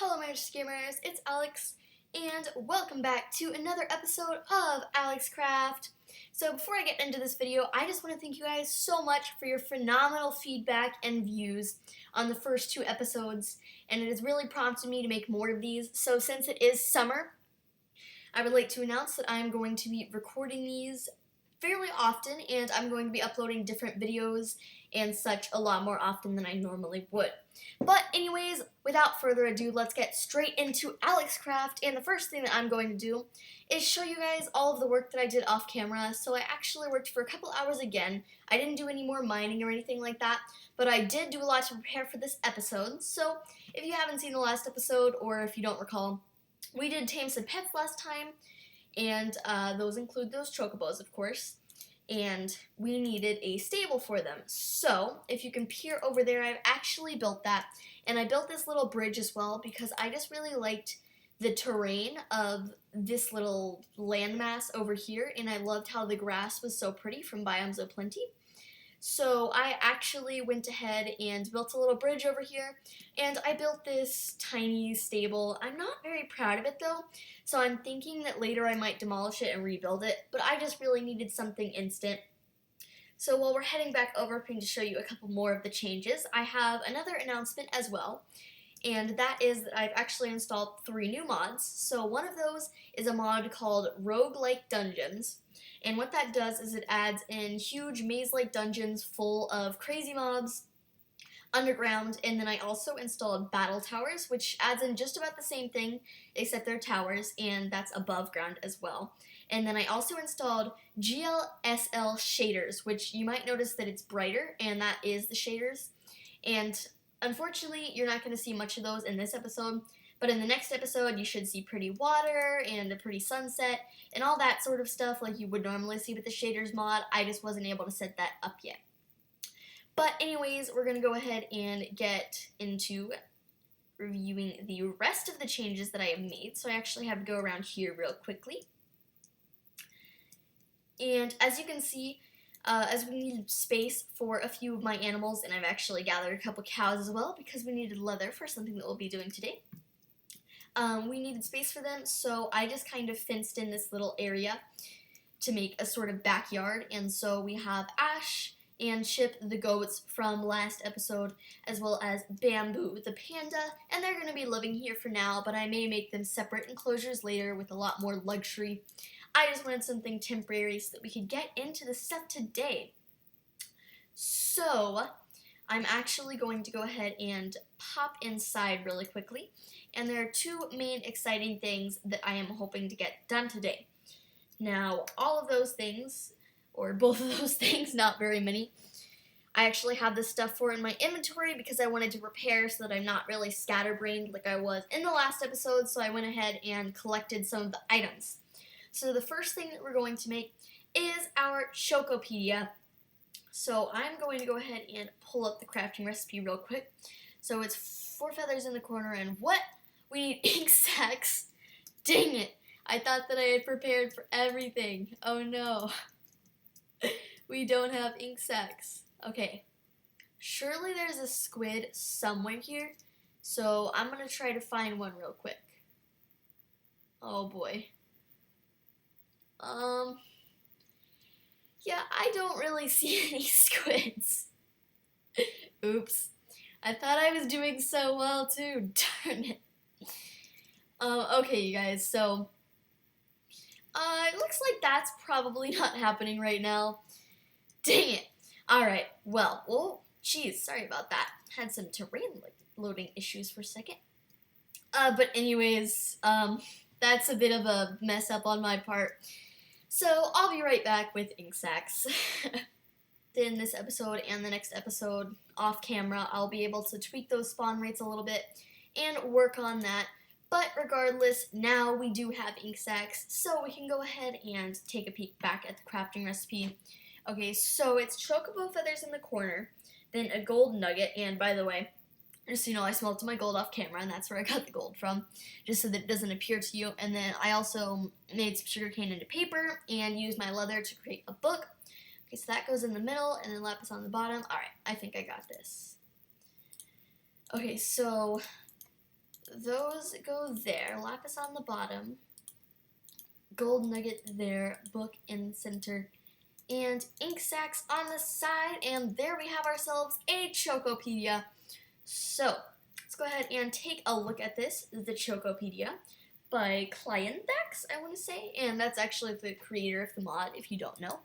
Hello my gamers, it's Alex, and welcome back to another episode of AlexCraft. So before I get into this video, I just want to thank you guys so much for your phenomenal feedback and views on the first two episodes, and it has really prompted me to make more of these. So since it is summer, I would like to announce that I am going to be recording these fairly often, and I'm going to be uploading different videos and such a lot more often than I normally would. But anyways, without further ado, let's get straight into AlexCraft, and the first thing that I'm going to do is show you guys all of the work that I did off camera. So I actually worked for a couple hours again. I didn't do any more mining or anything like that, but I did do a lot to prepare for this episode. So if you haven't seen the last episode, or if you don't recall, we did tame some pets last time, and those include those Chocobos, of course, and we needed a stable for them. So if you can peer over there, I've actually built that, and I built this little bridge as well because I just really liked the terrain of this little landmass over here, and I loved how the grass was so pretty from Biomes of Plenty. So I actually went ahead and built a little bridge over here, and I built this tiny stable. I'm not very proud of it though, so I'm thinking that later I might demolish it and rebuild it, but I just really needed something instant. So while we're heading back over, I'm going to show you a couple more of the changes. I have another announcement as well, and that is that I've actually installed 3 new mods. So one of those is a mod called Roguelike Dungeons. And what that does is it adds in huge maze-like dungeons full of crazy mobs underground, and then I also installed battle towers, which adds in just about the same thing, except they're towers, and that's above ground as well. And then I also installed GLSL Shaders, which you might notice that it's brighter, and that is the shaders. And unfortunately, you're not going to see much of those in this episode, but in the next episode, you should see pretty water and a pretty sunset and all that sort of stuff like you would normally see with the shaders mod. I just wasn't able to set that up yet. But anyways, we're going to go ahead and get into reviewing the rest of the changes that I have made. So I actually have to go around here real quickly. And as you can see, as we needed space for a few of my animals, and I've actually gathered a couple cows as well because we needed leather for something that we'll be doing today. We needed space for them, so I just kind of fenced in this little area to make a sort of backyard. And so we have Ash and Chip, the goats from last episode, as well as Bamboo, the panda, and they're going to be living here for now, but I may make them separate enclosures later with a lot more luxury. I just wanted something temporary so that we could get into the stuff today. So I'm actually going to go ahead and pop inside really quickly. And there are 2 main exciting things that I am hoping to get done today. Now, all of those things, or both of those things, not very many, I actually have this stuff for in my inventory because I wanted to prepare so that I'm not really scatterbrained like I was in the last episode, so I went ahead and collected some of the items. So the first thing that we're going to make is our Chocopedia. So I'm going to go ahead and pull up the crafting recipe real quick. So it's 4 feathers in the corner, and what? We need ink sacks. Dang it. I thought that I had prepared for everything. Oh no. We don't have ink sacks. Okay. Surely there's a squid somewhere here. So I'm going to try to find one real quick. Oh boy. Yeah, I don't really see any squids. Oops. I thought I was doing so well too. Darn it. Okay, you guys, so it looks like that's probably not happening right now. Dang it. Alright, well, geez, sorry about that. Had some terrain loading issues for a second. But anyways, that's a bit of a mess up on my part. So I'll be right back with ink sacks. In this episode and the next episode, off camera, I'll be able to tweak those spawn rates a little bit and work on that. But regardless, now we do have ink sacks, so we can go ahead and take a peek back at the crafting recipe. Okay, so it's chocobo feathers in the corner, then a gold nugget, and by the way, just so you know, I smelted my gold off camera, and that's where I got the gold from, just so that it doesn't appear to you. And then I also made some sugarcane into paper and used my leather to create a book. Okay, so that goes in the middle, and then lapis on the bottom. Alright, I think I got this. Okay, so those go there. Lapis on the bottom. Gold nugget there. Book in the center. And ink sacs on the side. And there we have ourselves a Chocopedia. So, let's go ahead and take a look at this. This is the Chocopedia by Clientex, I want to say. And that's actually the creator of the mod, if you don't know.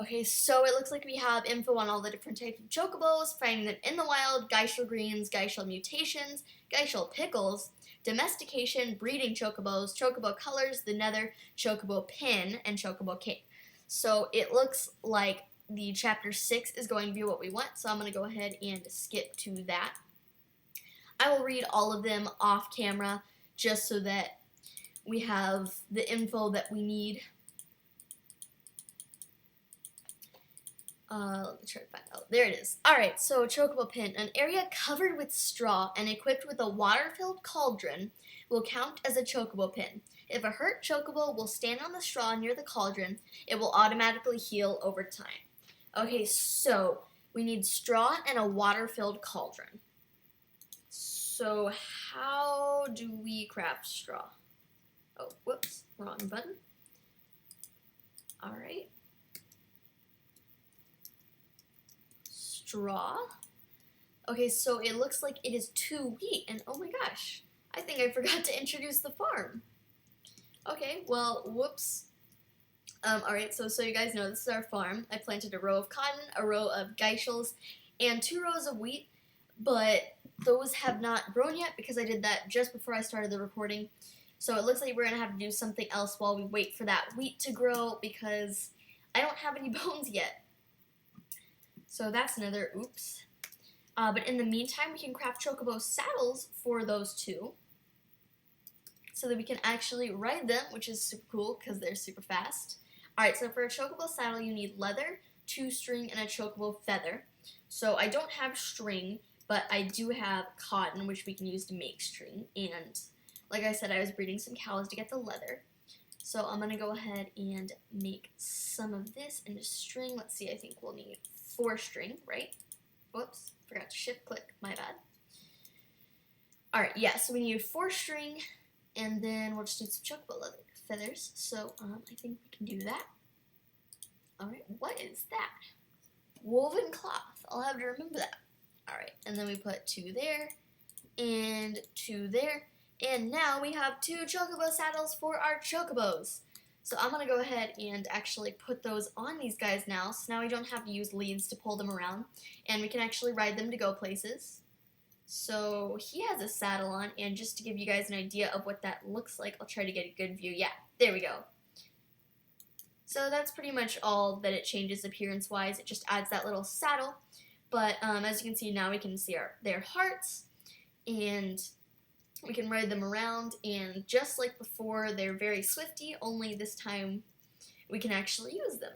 Okay, so it looks like we have info on all the different types of chocobos, finding them in the wild, Geishel greens, Geishel mutations, Geishel pickles, domestication, breeding chocobos, chocobo colors, the nether, chocobo pin, and chocobo cape. So it looks like the chapter 6 is going to be what we want, so I'm going to go ahead and skip to that. I will read all of them off camera just so that we have the info that we need. Let me try to find out. There it is. Alright, so Chocobo Pin. An area covered with straw and equipped with a water-filled cauldron will count as a Chocobo Pin. If a hurt Chocobo will stand on the straw near the cauldron, it will automatically heal over time. Okay, so we need straw and a water-filled cauldron. So how do we craft straw? Oh, whoops, wrong button. Alright. Straw. Okay, so it looks like it is 2 wheat, and oh my gosh, I think I forgot to introduce the farm. Okay, well, whoops. Alright, so you guys know, this is our farm. I planted a row of cotton, a row of Geishels, and 2 rows of wheat, but those have not grown yet because I did that just before I started the recording. So it looks like we're going to have to do something else while we wait for that wheat to grow because I don't have any bones yet. So that's another oops. But in the meantime, we can craft Chocobo saddles for those 2 so that we can actually ride them, which is super cool because they're super fast. Alright, so for a Chocobo saddle, you need leather, 2 string, and a Chocobo feather. So I don't have string, but I do have cotton, which we can use to make string. And like I said, I was breeding some cows to get the leather. So I'm going to go ahead and make some of this into string. Let's see, I think we'll need 4 string, right? Whoops, forgot to shift click, my bad. Alright, yeah, so we need 4 string, and then we'll just need some chocobo leather feathers. So I think we can do that. Alright, what is that? Woven cloth. I'll have to remember that. Alright, and then we put 2 there, and 2 there, and now we have 2 chocobo saddles for our chocobos. So I'm going to go ahead and actually put those on these guys now, so now we don't have to use leads to pull them around, and we can actually ride them to go places. So he has a saddle on, and just to give you guys an idea of what that looks like, I'll try to get a good view. Yeah, there we go. So that's pretty much all that it changes appearance-wise. It just adds that little saddle, but as you can see now, we can see their hearts, and we can ride them around, and just like before, they're very swifty, only this time we can actually use them.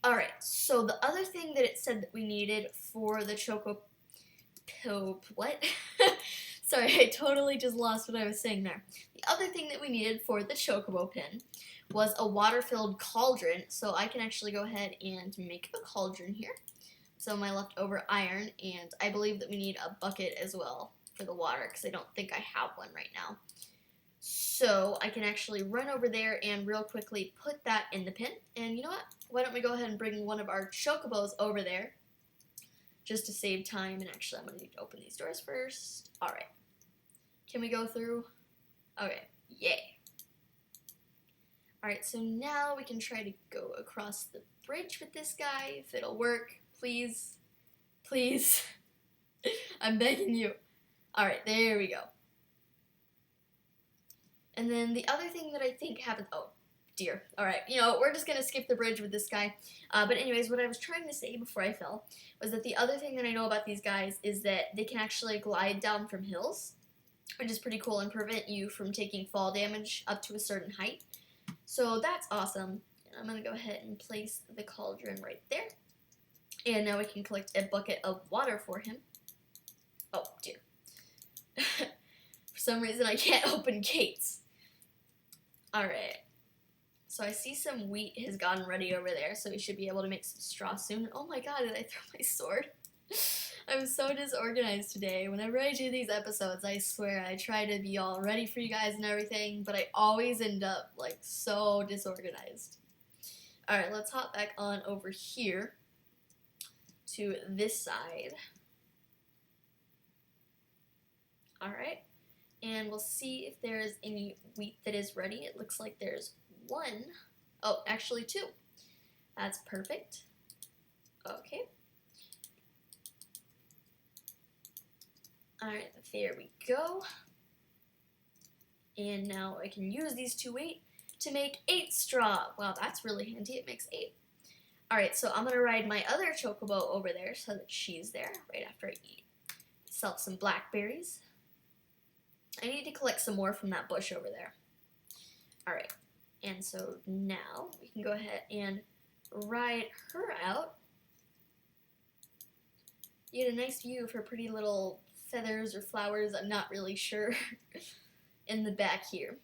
Alright, so the other thing that it said that we needed for the what? Sorry, I totally just lost what I was saying there. The other thing that we needed for the Chocobo pin was a water-filled cauldron, so I can actually go ahead and make a cauldron here. So my leftover iron, and I believe that we need a bucket as well for the water, because I don't think I have one right now. So I can actually run over there and real quickly put that in the pin. And you know what? Why don't we go ahead and bring one of our Chocobos over there, just to save time. And actually, I'm going to need to open these doors first. Alright. Can we go through? Okay. Yay. Alright, so now we can try to go across the bridge with this guy, if it'll work. Please. Please. I'm begging you. Alright, there we go. And then the other thing that I think happened, oh dear, alright, you know, we're just going to skip the bridge with this guy. But anyways, what I was trying to say before I fell was that the other thing that I know about these guys is that they can actually glide down from hills, which is pretty cool, and prevent you from taking fall damage up to a certain height. So that's awesome. And I'm going to go ahead and place the cauldron right there. And now we can collect a bucket of water for him. Oh dear. For some reason I can't open gates. Alright. So I see some wheat has gotten ready over there, so we should be able to make some straw soon. Oh my god, did I throw my sword? I'm so disorganized today. Whenever I do these episodes, I swear I try to be all ready for you guys and everything, but I always end up like so disorganized. Alright, let's hop back on over here to this side. Alright, and we'll see if there's any wheat that is ready. It looks like there's one. Oh, actually two. That's perfect. Okay. Alright, there we go. And now I can use these two wheat to make 8 straw. Wow, that's really handy. It makes 8. Alright, so I'm going to ride my other Chocobo over there so that she's there right after I eat myself some blackberries. I need to collect some more from that bush over there. Alright, and so now we can go ahead and ride her out. You get a nice view of her pretty little feathers or flowers, I'm not really sure, in the back here.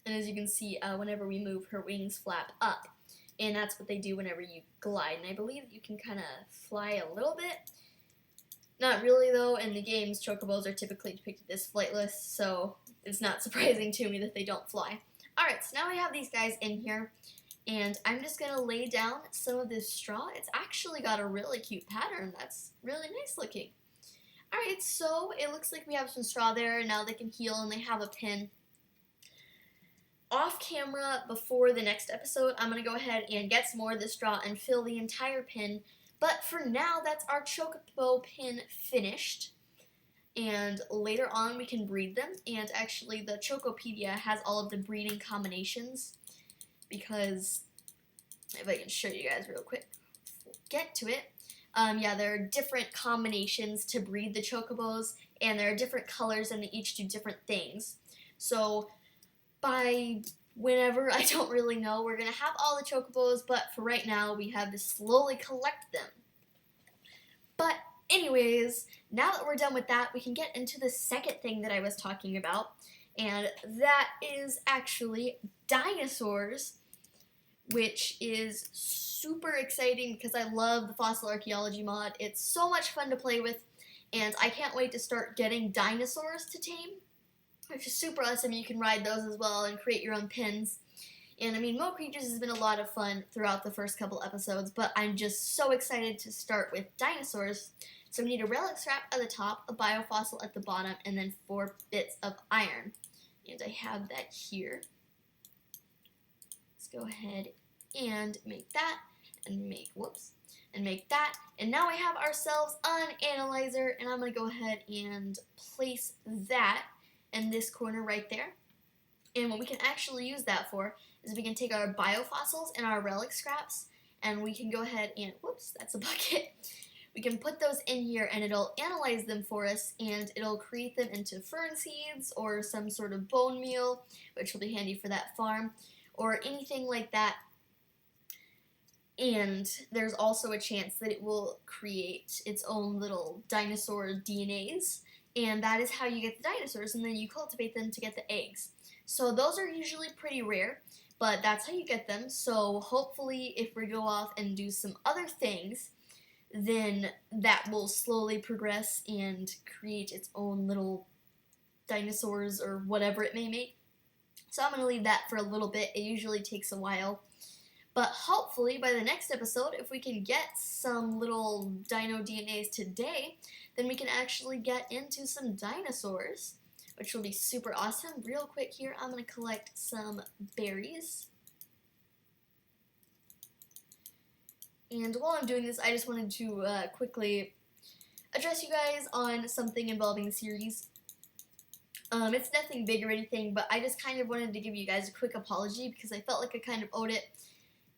And as you can see, whenever we move, her wings flap up. And that's what they do whenever you glide. And I believe you can kind of fly a little bit. Not really, though. In the games, Chocobos are typically depicted as flightless, so it's not surprising to me that they don't fly. Alright, so now we have these guys in here. And I'm just going to lay down some of this straw. It's actually got a really cute pattern. That's really nice looking. Alright, so it looks like we have some straw there. Now they can heal and they have a pin. Off camera, before the next episode, I'm going to go ahead and get some more of this straw and fill the entire pin. But for now, that's our Chocobo pin finished. And later on, we can breed them. And actually, the Chocopedia has all of the breeding combinations. Because, if I can show you guys real quick, we'll get to it. Yeah, there are different combinations to breed the Chocobos, and there are different colors, and they each do different things. So, by whenever, I don't really know, we're going to have all the Chocobos, but for right now, we have to slowly collect them. But anyways, now that we're done with that, we can get into the second thing that I was talking about, and that is actually dinosaurs, which is super exciting because I love the Fossil Archaeology mod. It's so much fun to play with, and I can't wait to start getting dinosaurs to tame, which is super awesome. You can ride those as well and create your own pins. And I mean, Mo Creatures has been a lot of fun throughout the first couple episodes, but I'm just so excited to start with dinosaurs. So we need a relic scrap at the top, a biofossil at the bottom, and then 4 bits of iron. And I have that here. Let's go ahead and make that, and make, and make that. And now we have ourselves an analyzer, and I'm going to go ahead and place that in this corner right there. And what we can actually use that for is we can take our biofossils and our relic scraps, and we can go ahead and, that's a bucket. We can put those in here and it'll analyze them for us, and it'll create them into fern seeds or some sort of bone meal, which will be handy for that farm, or anything like that. And there's also a chance that it will create its own little dinosaur DNAs, and that is how you get the dinosaurs, and then you cultivate them to get the eggs. So those are usually pretty rare, but that's how you get them. So hopefully if we go off and do some other things, then that will slowly progress and create its own little dinosaurs or whatever it may make. So I'm going to leave that for a little bit. It usually takes a while. But hopefully by the next episode, if we can get some little dino DNAs today, then we can actually get into some dinosaurs, which will be super awesome. Real quick here, I'm going to collect some berries. And while I'm doing this, I just wanted to quickly address you guys on something involving the series. It's nothing big or anything, but I just kind of wanted to give you guys a quick apology because I felt like I kind of owed it.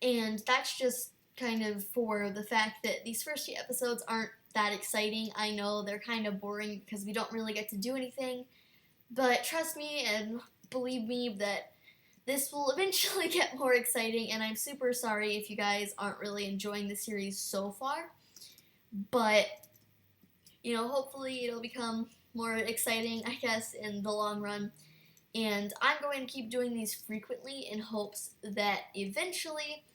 And that's just kind of for the fact that these first few episodes aren't that exciting. I know they're kind of boring because we don't really get to do anything. But trust me and believe me that this will eventually get more exciting, and I'm super sorry if you guys aren't really enjoying the series so far. But, you know, hopefully it'll become more exciting, I guess, in the long run. And I'm going to keep doing these frequently in hopes that eventually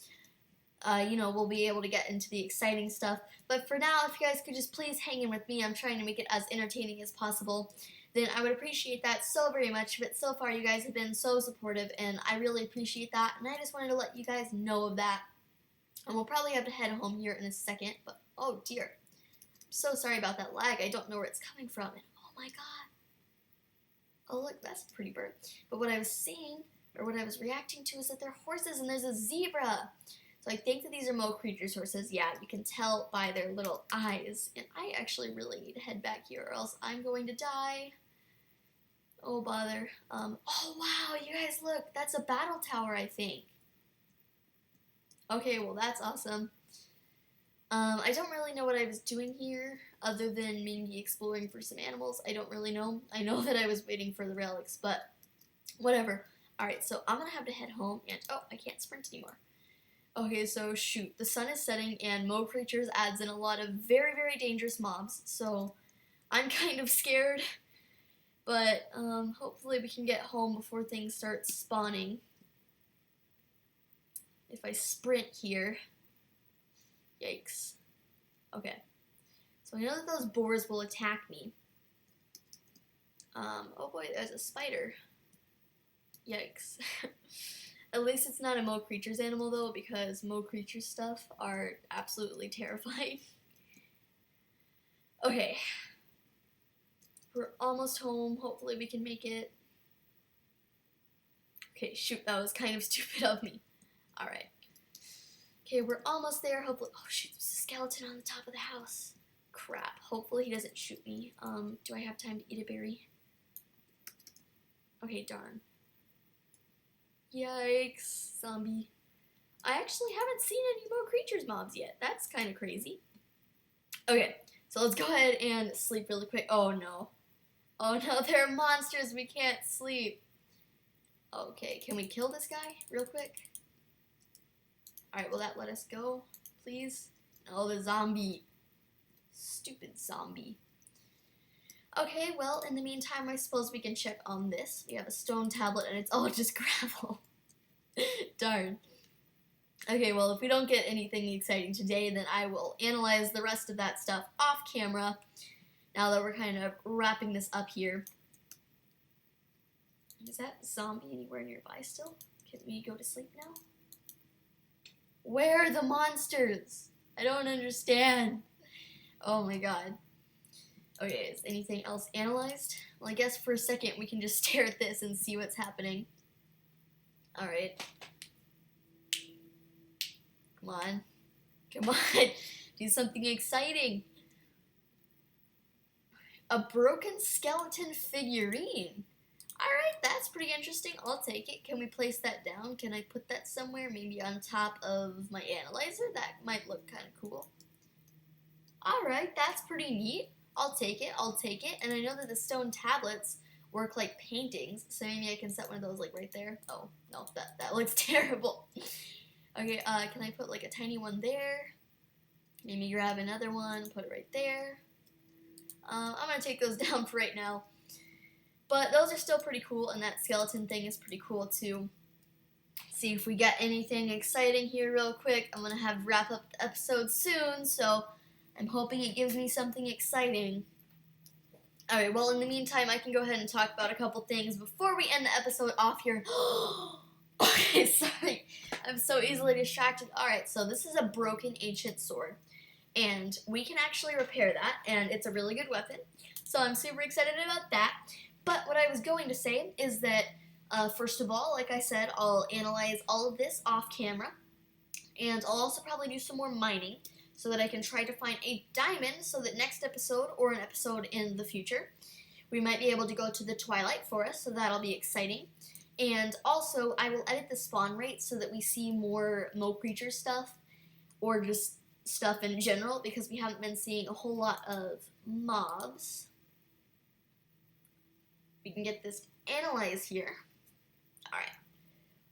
we'll be able to get into the exciting stuff. But for now, if you guys could just please hang in with me, I'm trying to make it as entertaining as possible, then I would appreciate that so very much. But so far, you guys have been so supportive, and I really appreciate that, and I just wanted to let you guys know of that. And we'll probably have to head home here in a second, but oh dear. I'm so sorry about that lag. I don't know where it's coming from, and oh my god. Oh look, that's a pretty bird. But what I was saying, or what I was reacting to, is that they're horses and there's a zebra. So I think that these are Mo Creatures horses. Yeah, you can tell by their little eyes. And I actually really need to head back here or else I'm going to die. Oh, bother. Oh, wow, you guys look. That's a battle tower, I think. Okay, well, that's awesome. I don't really know what I was doing here other than maybe exploring for some animals. I don't really know. I know that I was waiting for the relics, but whatever. Alright, so I'm going to have to head home and... Oh, I can't sprint anymore. Okay, so shoot, the sun is setting and Mo Creatures adds in a lot of very, very dangerous mobs, so I'm kind of scared, but hopefully we can get home before things start spawning. If I sprint here, yikes. Okay, so I know that those boars will attack me. Oh boy, there's a spider. Yikes. At least it's not a Mo Creatures animal, though, because Mo Creatures stuff are absolutely terrifying. Okay. We're almost home. Hopefully we can make it. Okay, shoot, that was kind of stupid of me. Alright. Okay, we're almost there. Hopefully. Oh, shoot, there's a skeleton on the top of the house. Crap. Hopefully he doesn't shoot me. Do I have time to eat a berry? Okay, darn. Yikes, zombie. I actually haven't seen any Mo Creatures mobs yet. That's kind of crazy. Okay, so let's go ahead and sleep really quick. Oh no. Oh no, there are monsters. We can't sleep. Okay, can we kill this guy real quick? Alright, will that let us go, please? Oh, the zombie. Stupid zombie. Okay, well, in the meantime, I suppose we can check on this. We have a stone tablet, and it's all just gravel. Darn. Okay, well, if we don't get anything exciting today, then I will analyze the rest of that stuff off camera, now that we're kind of wrapping this up here. Is that zombie anywhere nearby still? Can we go to sleep now? Where are the monsters? I don't understand. Oh my god. Okay, is anything else analyzed? Well, I guess for a second we can just stare at this and see what's happening. Alright. Come on. Come on. Do something exciting. A broken skeleton figurine. Alright, that's pretty interesting. I'll take it. Can we place that down? Can I put that somewhere? Maybe on top of my analyzer? That might look kind of cool. Alright, that's pretty neat. I'll take it, I'll take it. And I know that the stone tablets work like paintings, so maybe I can set one of those like right there. Oh, no, that looks terrible. Okay, can I put like a tiny one there? Maybe grab another one, put it right there. I'm gonna take those down for right now. But those are still pretty cool, and that skeleton thing is pretty cool too. See if we get anything exciting here real quick. I'm gonna have wrap up the episode soon, so I'm hoping it gives me something exciting. Alright, well, in the meantime, I can go ahead and talk about a couple things before we end the episode off here. Okay, sorry. I'm so easily distracted. Alright, so this is a broken ancient sword. And we can actually repair that, and it's a really good weapon. So I'm super excited about that. But what I was going to say is that, first of all, like I said, I'll analyze all of this off camera. And I'll also probably do some more mining, so that I can try to find a diamond so that next episode, or an episode in the future, we might be able to go to the Twilight Forest, so that'll be exciting. And also, I will edit the spawn rate so that we see more Mo Creature stuff, or just stuff in general, because we haven't been seeing a whole lot of mobs. We can get this analyzed here. Alright.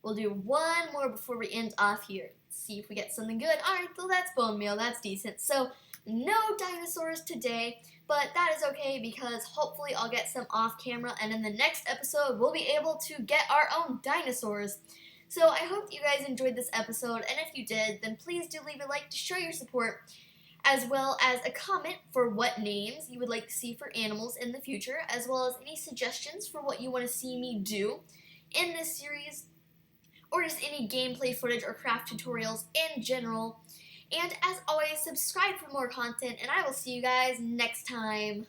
We'll do one more before we end off here. See if we get something good. Alright, well that's bone meal, that's decent. So, no dinosaurs today, but that is okay because hopefully I'll get some off camera, and in the next episode we'll be able to get our own dinosaurs. So I hope that you guys enjoyed this episode, and if you did, then please do leave a like to show your support, as well as a comment for what names you would like to see for animals in the future, as well as any suggestions for what you want to see me do in this series, or just any gameplay footage or craft tutorials in general. And as always, subscribe for more content, and I will see you guys next time.